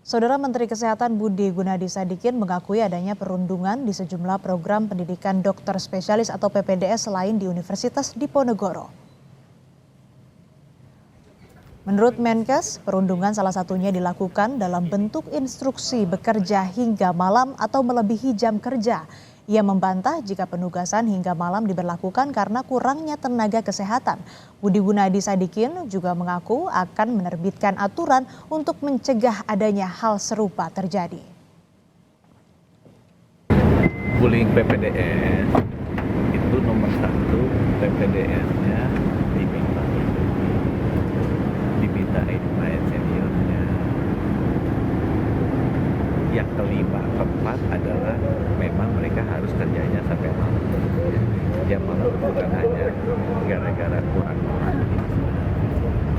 Saudara Menteri Kesehatan Budi Gunadi Sadikin mengakui adanya perundungan di sejumlah program pendidikan dokter spesialis atau PPDS selain di Universitas Diponegoro. Menurut Menkes, perundungan salah satunya dilakukan dalam bentuk instruksi bekerja hingga malam atau melebihi jam kerja. Ia membantah jika penugasan hingga malam diberlakukan karena kurangnya tenaga kesehatan. Budi Gunadi Sadikin juga mengaku akan menerbitkan aturan untuk mencegah adanya hal serupa terjadi. Bullying PPDS itu nomor 1, PPDS-nya diminta main seniornya. Yang kelima, keempat adalah memang mereka harus kerjanya sampai malam. Jam malam bukan hanya gara-gara kurang orang,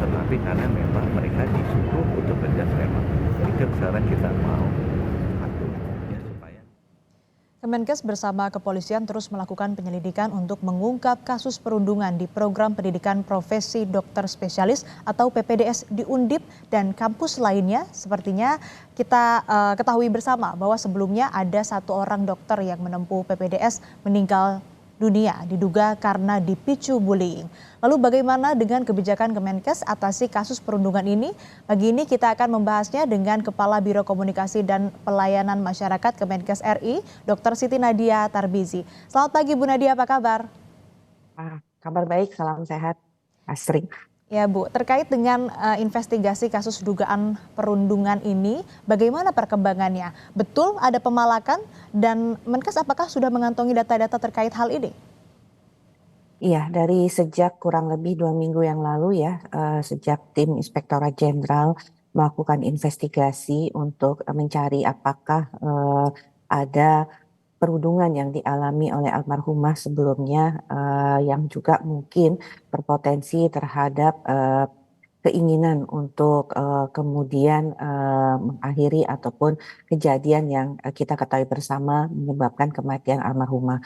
tetapi karena memang mereka disuruh untuk kerja sampai malam. Itu sekarang kita mau atur ya supaya. Kemenkes bersama kepolisian terus melakukan penyelidikan untuk mengungkap kasus perundungan di program pendidikan profesi dokter spesialis atau PPDS di Undip dan kampus lainnya. Sepertinya kita ketahui bersama bahwa sebelumnya ada 1 orang dokter yang menempuh PPDS meninggal dunia diduga karena dipicu bullying. Lalu bagaimana dengan kebijakan Kemenkes atasi kasus perundungan ini? Pagi ini kita akan membahasnya dengan Kepala Biro Komunikasi dan Pelayanan Masyarakat Kemenkes RI, Dr. Siti Nadia Tarbizi. Selamat pagi Bu Nadia, apa kabar? Kabar baik, salam sehat, Astri. Ya Bu, terkait dengan investigasi kasus dugaan perundungan ini, bagaimana perkembangannya? Betul ada pemalakan dan Menkes apakah sudah mengantongi data-data terkait hal ini? Iya, dari sejak kurang lebih 2 minggu yang lalu ya, sejak tim Inspektorat Jenderal melakukan investigasi untuk mencari apakah ada perundungan yang dialami oleh almarhumah sebelumnya yang juga mungkin berpotensi terhadap keinginan untuk kemudian mengakhiri ataupun kejadian yang kita ketahui bersama menyebabkan kematian almarhumah.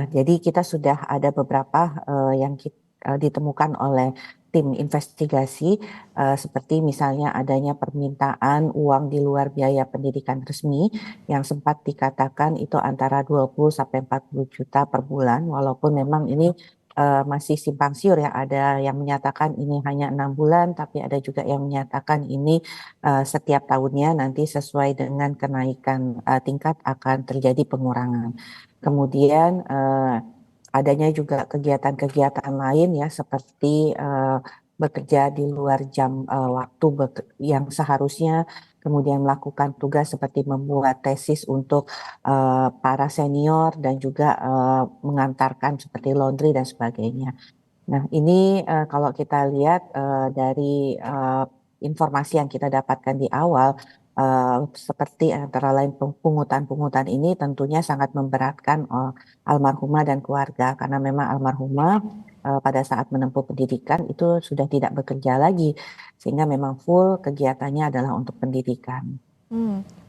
Jadi kita sudah ada beberapa yang ditemukan oleh tim investigasi seperti misalnya adanya permintaan uang di luar biaya pendidikan resmi yang sempat dikatakan itu antara 20 sampai 40 juta per bulan, walaupun memang ini masih simpang siur ya, ada yang menyatakan ini hanya 6 bulan, tapi ada juga yang menyatakan ini setiap tahunnya nanti sesuai dengan kenaikan tingkat akan terjadi pengurangan. Kemudian adanya juga kegiatan-kegiatan lain ya seperti bekerja di luar jam waktu yang seharusnya, kemudian melakukan tugas seperti membuat tesis untuk para senior dan juga mengantarkan seperti laundry dan sebagainya. Nah, ini kalau kita lihat dari informasi yang kita dapatkan di awal, seperti antara lain pungutan-pungutan ini tentunya sangat memberatkan almarhumah dan keluarga karena memang almarhumah pada saat menempuh pendidikan itu sudah tidak bekerja lagi, sehingga memang full kegiatannya adalah untuk pendidikan.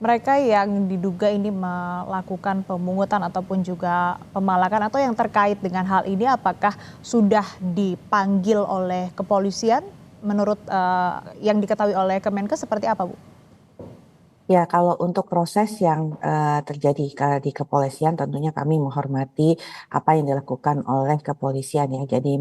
Mereka yang diduga ini melakukan pemungutan ataupun juga pemalakan atau yang terkait dengan hal ini apakah sudah dipanggil oleh kepolisian menurut yang diketahui oleh Kemenkes seperti apa Bu? Ya, kalau untuk proses yang terjadi di kepolisian tentunya kami menghormati apa yang dilakukan oleh kepolisian ya. Jadi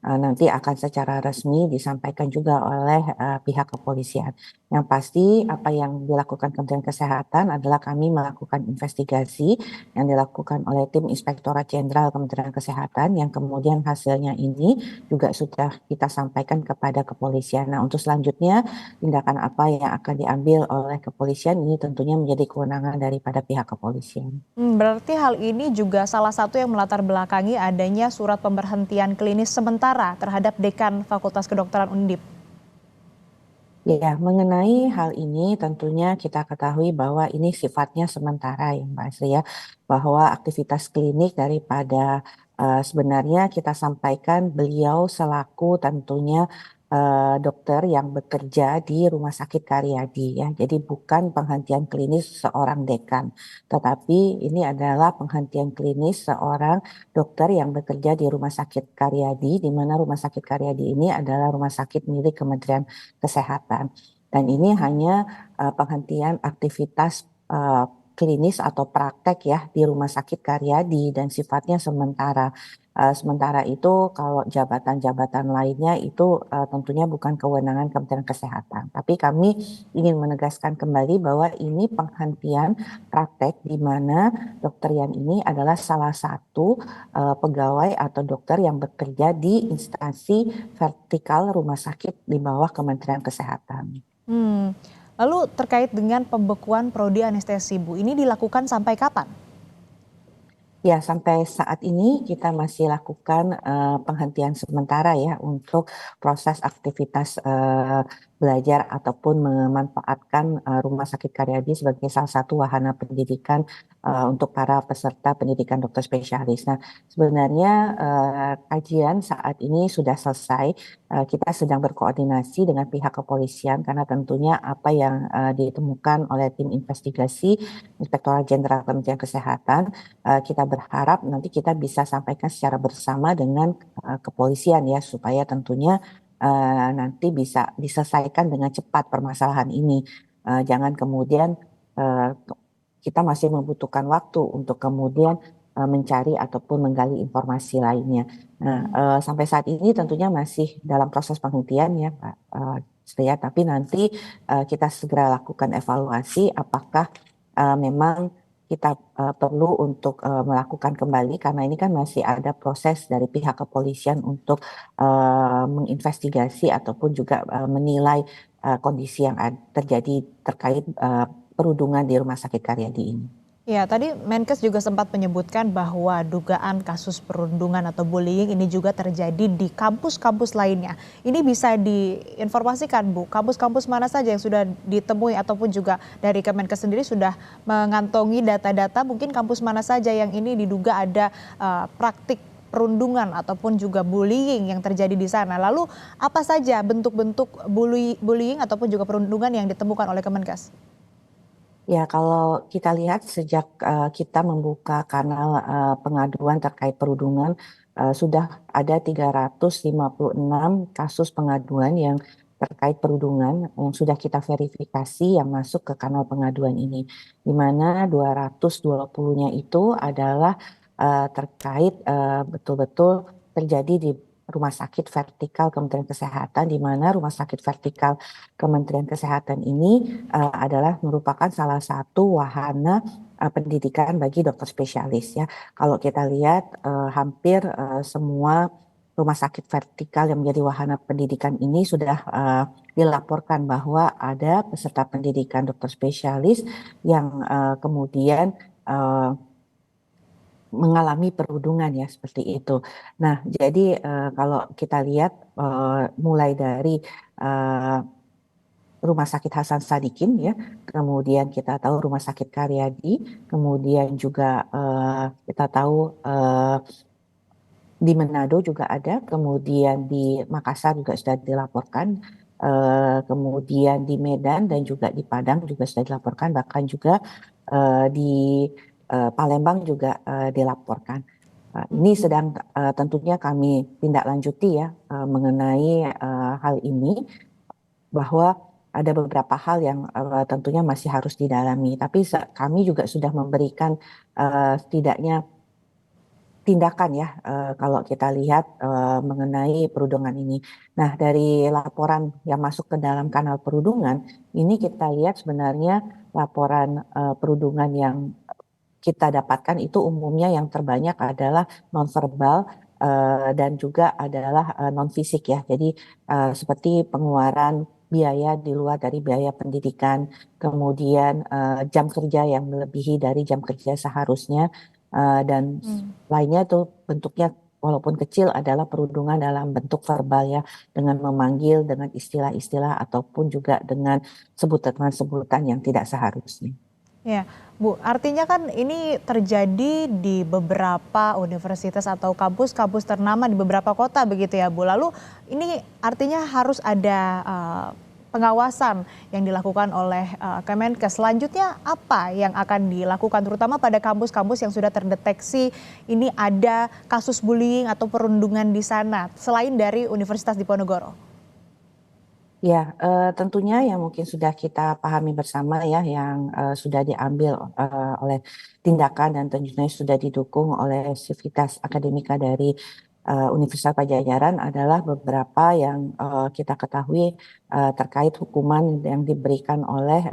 nanti akan secara resmi disampaikan juga oleh pihak kepolisian. Yang pasti apa yang dilakukan Kementerian Kesehatan adalah kami melakukan investigasi yang dilakukan oleh tim Inspektorat Jenderal Kementerian Kesehatan yang kemudian hasilnya ini juga sudah kita sampaikan kepada kepolisian. Nah, untuk selanjutnya tindakan apa yang akan diambil oleh kepolisian ini tentunya menjadi kewenangan daripada pihak kepolisian. Berarti hal ini juga salah satu yang melatar belakangi adanya surat pemberhentian klinis sementara terhadap Dekan Fakultas Kedokteran Undip. Ya, mengenai hal ini tentunya kita ketahui bahwa ini sifatnya sementara ya Mbak Asri ya, bahwa aktivitas klinik daripada sebenarnya kita sampaikan beliau selaku tentunya dokter yang bekerja di Rumah Sakit Karyadi ya, jadi bukan penghentian klinis seorang dekan, tetapi ini adalah penghentian klinis seorang dokter yang bekerja di Rumah Sakit Karyadi, di mana Rumah Sakit Karyadi ini adalah rumah sakit milik Kementerian Kesehatan. Dan ini hanya penghentian aktivitas klinis atau praktek ya di Rumah Sakit Karyadi dan sifatnya sementara. Sementara itu kalau jabatan-jabatan lainnya itu tentunya bukan kewenangan Kementerian Kesehatan. Tapi kami ingin menegaskan kembali bahwa ini penghentian praktek di mana Dokter Yan ini adalah salah satu pegawai atau dokter yang bekerja di instansi vertikal rumah sakit di bawah Kementerian Kesehatan. Hmm. Lalu terkait dengan pembekuan prodi anestesi, Bu, ini dilakukan sampai kapan? Ya, sampai saat ini kita masih lakukan penghentian sementara ya untuk proses aktivitas belajar ataupun memanfaatkan Rumah Sakit Karyadi sebagai salah satu wahana pendidikan untuk para peserta pendidikan dokter spesialis. Nah, sebenarnya kajian saat ini sudah selesai. Kita sedang berkoordinasi dengan pihak kepolisian karena tentunya apa yang ditemukan oleh tim investigasi Inspektorat Jenderal Kementerian Kesehatan, kita berharap nanti kita bisa sampaikan secara bersama dengan kepolisian ya supaya tentunya nanti bisa diselesaikan dengan cepat permasalahan ini. Jangan kemudian kita masih membutuhkan waktu untuk kemudian mencari ataupun menggali informasi lainnya. Nah, sampai saat ini tentunya masih dalam proses penghentian ya Pak Sria, tapi nanti kita segera lakukan evaluasi apakah memang kita perlu untuk melakukan kembali karena ini kan masih ada proses dari pihak kepolisian untuk menginvestigasi ataupun juga menilai kondisi yang terjadi terkait perundungan di Rumah Sakit Karyadi ini. Ya, tadi Menkes juga sempat menyebutkan bahwa dugaan kasus perundungan atau bullying ini juga terjadi di kampus-kampus lainnya. Ini bisa diinformasikan, Bu, kampus-kampus mana saja yang sudah ditemui ataupun juga dari Kemenkes sendiri sudah mengantongi data-data mungkin kampus mana saja yang ini diduga ada praktik perundungan ataupun juga bullying yang terjadi di sana. Lalu apa saja bentuk-bentuk bullying ataupun juga perundungan yang ditemukan oleh Kemenkes? Ya, kalau kita lihat sejak kita membuka kanal pengaduan terkait perundungan, sudah ada 356 kasus pengaduan yang terkait perundungan yang sudah kita verifikasi yang masuk ke kanal pengaduan ini, di mana 220-nya itu adalah terkait betul-betul terjadi di Rumah Sakit Vertikal Kementerian Kesehatan, di mana Rumah Sakit Vertikal Kementerian Kesehatan ini adalah merupakan salah satu wahana pendidikan bagi dokter spesialis ya. Kalau kita lihat hampir semua rumah sakit vertikal yang menjadi wahana pendidikan ini sudah dilaporkan bahwa ada peserta pendidikan dokter spesialis yang kemudian mengalami perundungan ya seperti itu. Nah, jadi kalau kita lihat mulai dari Rumah Sakit Hasan Sadikin ya, kemudian kita tahu Rumah Sakit Karyadi, kemudian juga kita tahu di Manado juga ada, kemudian di Makassar juga sudah dilaporkan, kemudian di Medan dan juga di Padang juga sudah dilaporkan, bahkan juga di Palembang juga dilaporkan. Ini sedang tentunya kami tindak lanjuti ya mengenai hal ini, bahwa ada beberapa hal yang tentunya masih harus didalami. Tapi kami juga sudah memberikan setidaknya tindakan ya kalau kita lihat mengenai perundungan ini. Nah, dari laporan yang masuk ke dalam kanal perundungan, ini kita lihat sebenarnya laporan perundungan yang kita dapatkan itu umumnya yang terbanyak adalah nonverbal dan juga adalah non fisik ya. Jadi seperti pengeluaran biaya di luar dari biaya pendidikan, kemudian jam kerja yang melebihi dari jam kerja seharusnya, dan lainnya itu bentuknya walaupun kecil adalah perundungan dalam bentuk verbal ya, dengan memanggil dengan istilah-istilah ataupun juga dengan sebutan-sebutan yang tidak seharusnya. Ya, Bu, artinya kan ini terjadi di beberapa universitas atau kampus-kampus ternama di beberapa kota begitu ya, Bu. Lalu ini artinya harus ada pengawasan yang dilakukan oleh Kemenkes. Selanjutnya apa yang akan dilakukan terutama pada kampus-kampus yang sudah terdeteksi ini ada kasus bullying atau perundungan di sana selain dari Universitas Diponegoro? Ya, tentunya yang mungkin sudah kita pahami bersama ya, yang sudah diambil oleh tindakan dan tentunya sudah didukung oleh Sivitas Akademika dari Universitas Padjadjaran adalah beberapa yang kita ketahui terkait hukuman yang diberikan oleh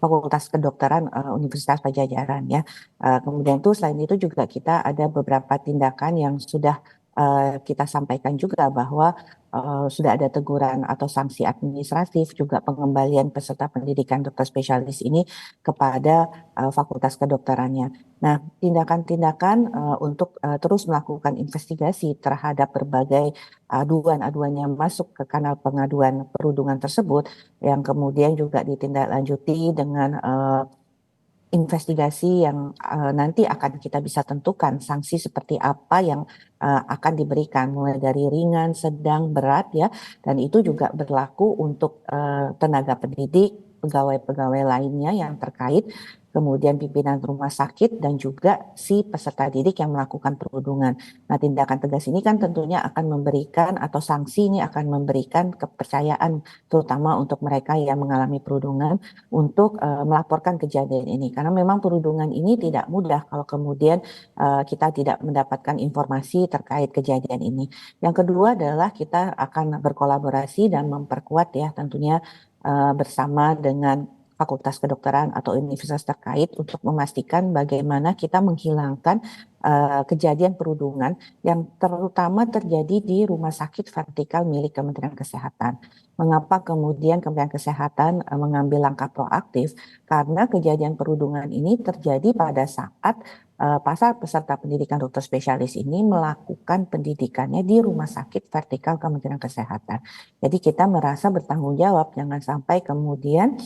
Fakultas Kedokteran Universitas Padjadjaran ya. Kemudian itu selain itu juga kita ada beberapa tindakan yang sudah kita sampaikan juga bahwa sudah ada teguran atau sanksi administratif juga pengembalian peserta pendidikan dokter spesialis ini kepada Fakultas Kedokterannya. Nah, tindakan-tindakan untuk terus melakukan investigasi terhadap berbagai aduan-aduan yang masuk ke kanal pengaduan perundungan tersebut yang kemudian juga ditindaklanjuti dengan investigasi yang nanti akan kita bisa tentukan sanksi seperti apa yang akan diberikan mulai dari ringan, sedang, berat ya, dan itu juga berlaku untuk tenaga pendidik, pegawai-pegawai lainnya yang terkait, kemudian pimpinan rumah sakit dan juga si peserta didik yang melakukan perundungan. Nah, tindakan tegas ini kan tentunya akan memberikan atau sanksi ini akan memberikan kepercayaan terutama untuk mereka yang mengalami perundungan untuk melaporkan kejadian ini karena memang perundungan ini tidak mudah kalau kemudian kita tidak mendapatkan informasi terkait kejadian ini. Yang kedua adalah kita akan berkolaborasi dan memperkuat ya tentunya bersama dengan Fakultas Kedokteran atau universitas terkait untuk memastikan bagaimana kita menghilangkan kejadian perundungan yang terutama terjadi di rumah sakit vertikal milik Kementerian Kesehatan. Mengapa kemudian Kementerian Kesehatan mengambil langkah proaktif? Karena kejadian perundungan ini terjadi pada saat pasar peserta pendidikan dokter spesialis ini melakukan pendidikannya di rumah sakit vertikal Kementerian Kesehatan. Jadi kita merasa bertanggung jawab, jangan sampai kemudian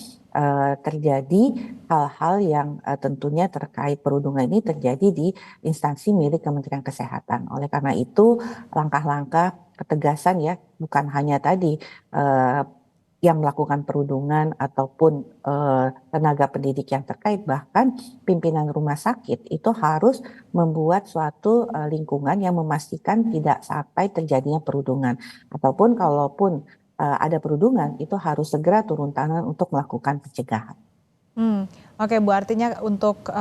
terjadi hal-hal yang tentunya terkait perundungan ini terjadi di instansi milik Kementerian Kesehatan. Oleh karena itu, langkah-langkah ketegasan ya, bukan hanya tadi yang melakukan perundungan ataupun tenaga pendidik yang terkait, bahkan pimpinan rumah sakit itu harus membuat suatu lingkungan yang memastikan tidak sampai terjadinya perundungan. Ataupun kalaupun ada perundungan, itu harus segera turun tangan untuk melakukan pencegahan. Oke Bu, artinya untuk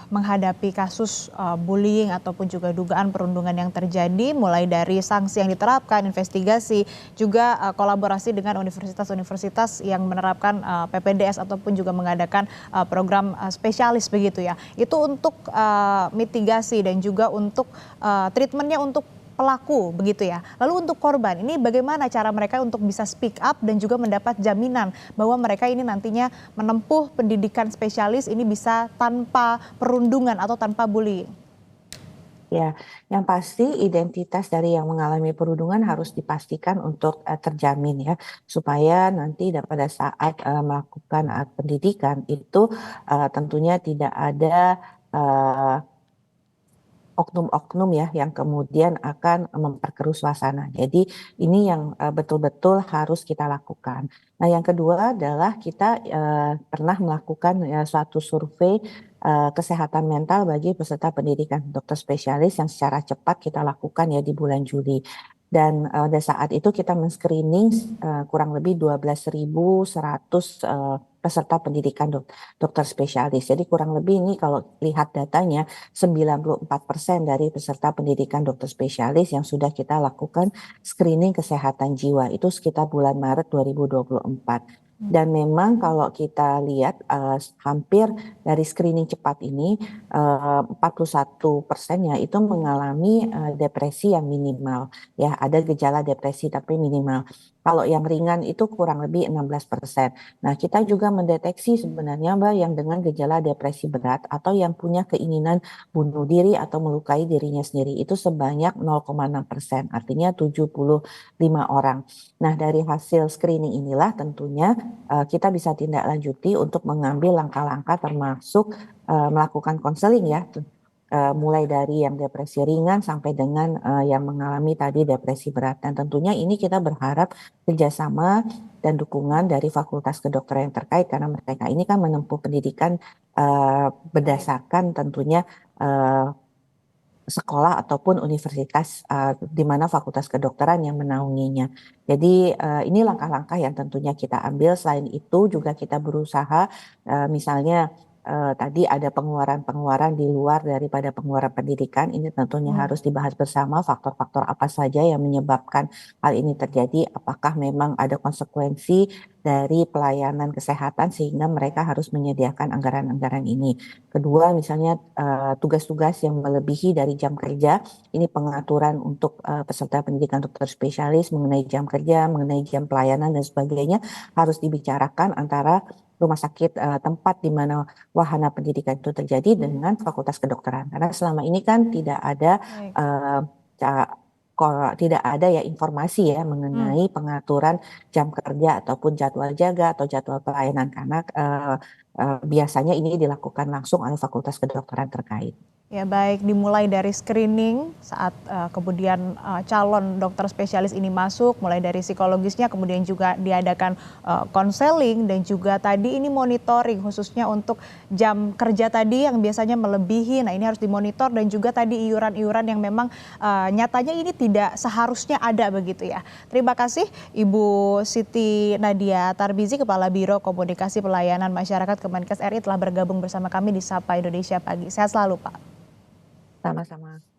menghadapi kasus bullying ataupun juga dugaan perundungan yang terjadi, mulai dari sanksi yang diterapkan, investigasi, juga kolaborasi dengan universitas-universitas yang menerapkan PPDS ataupun juga mengadakan program spesialis begitu ya. Itu untuk mitigasi dan juga untuk treatmentnya untuk pelaku begitu ya. Lalu untuk korban ini bagaimana cara mereka untuk bisa speak up dan juga mendapat jaminan bahwa mereka ini nantinya menempuh pendidikan spesialis ini bisa tanpa perundungan atau tanpa bullying? Ya, yang pasti identitas dari yang mengalami perundungan harus dipastikan untuk terjamin ya, supaya nanti pada saat melakukan pendidikan itu tentunya tidak ada oknum-oknum ya yang kemudian akan memperkeruh suasana. Jadi ini yang betul-betul harus kita lakukan. Nah, yang kedua adalah kita pernah melakukan suatu survei kesehatan mental bagi peserta pendidikan dokter spesialis yang secara cepat kita lakukan ya di bulan Juli. Dan pada saat itu kita men-screening kurang lebih 12.100 peserta pendidikan dokter spesialis. Jadi kurang lebih ini kalau lihat datanya 94% dari peserta pendidikan dokter spesialis yang sudah kita lakukan screening kesehatan jiwa itu sekitar bulan Maret 2024. Dan memang kalau kita lihat hampir dari screening cepat ini 41%-nya itu mengalami depresi yang minimal. Ya, ada gejala depresi tapi minimal. Kalau yang ringan itu kurang lebih 16%. Nah, kita juga mendeteksi sebenarnya Mbak yang dengan gejala depresi berat atau yang punya keinginan bunuh diri atau melukai dirinya sendiri itu sebanyak 0,6%, artinya 75 orang. Nah, dari hasil screening inilah tentunya kita bisa tindak lanjuti untuk mengambil langkah-langkah termasuk melakukan konseling ya, mulai dari yang depresi ringan sampai dengan yang mengalami tadi depresi berat. Dan tentunya ini kita berharap kerjasama dan dukungan dari Fakultas Kedokteran yang terkait karena mereka ini kan menempuh pendidikan berdasarkan tentunya sekolah ataupun universitas di mana fakultas kedokteran yang menaunginya. Jadi ini langkah-langkah yang tentunya kita ambil. Selain itu juga kita berusaha misalnya tadi ada pengeluaran-pengeluaran di luar daripada pengeluaran pendidikan. Ini tentunya harus dibahas bersama faktor-faktor apa saja yang menyebabkan hal ini terjadi. Apakah memang ada konsekuensi dari pelayanan kesehatan sehingga mereka harus menyediakan anggaran-anggaran ini. Kedua, misalnya tugas-tugas yang melebihi dari jam kerja, ini pengaturan untuk peserta pendidikan dokter spesialis mengenai jam kerja, mengenai jam pelayanan dan sebagainya harus dibicarakan antara rumah sakit tempat di mana wahana pendidikan itu terjadi dengan fakultas kedokteran. Karena selama ini kan tidak ada tidak ada ya informasi ya mengenai pengaturan jam kerja ataupun jadwal jaga atau jadwal pelayanan karena biasanya ini dilakukan langsung oleh fakultas kedokteran terkait. Ya baik, dimulai dari screening saat kemudian calon dokter spesialis ini masuk, mulai dari psikologisnya, kemudian juga diadakan konseling dan juga tadi ini monitoring khususnya untuk jam kerja tadi yang biasanya melebihi. Nah ini harus dimonitor dan juga tadi iuran-iuran yang memang nyatanya ini tidak seharusnya ada begitu ya. Terima kasih Ibu Siti Nadia Tarbizi, Kepala Biro Komunikasi Pelayanan Masyarakat Kemenkes RI telah bergabung bersama kami di Sapa Indonesia Pagi. Sehat selalu Pak. Sama-sama.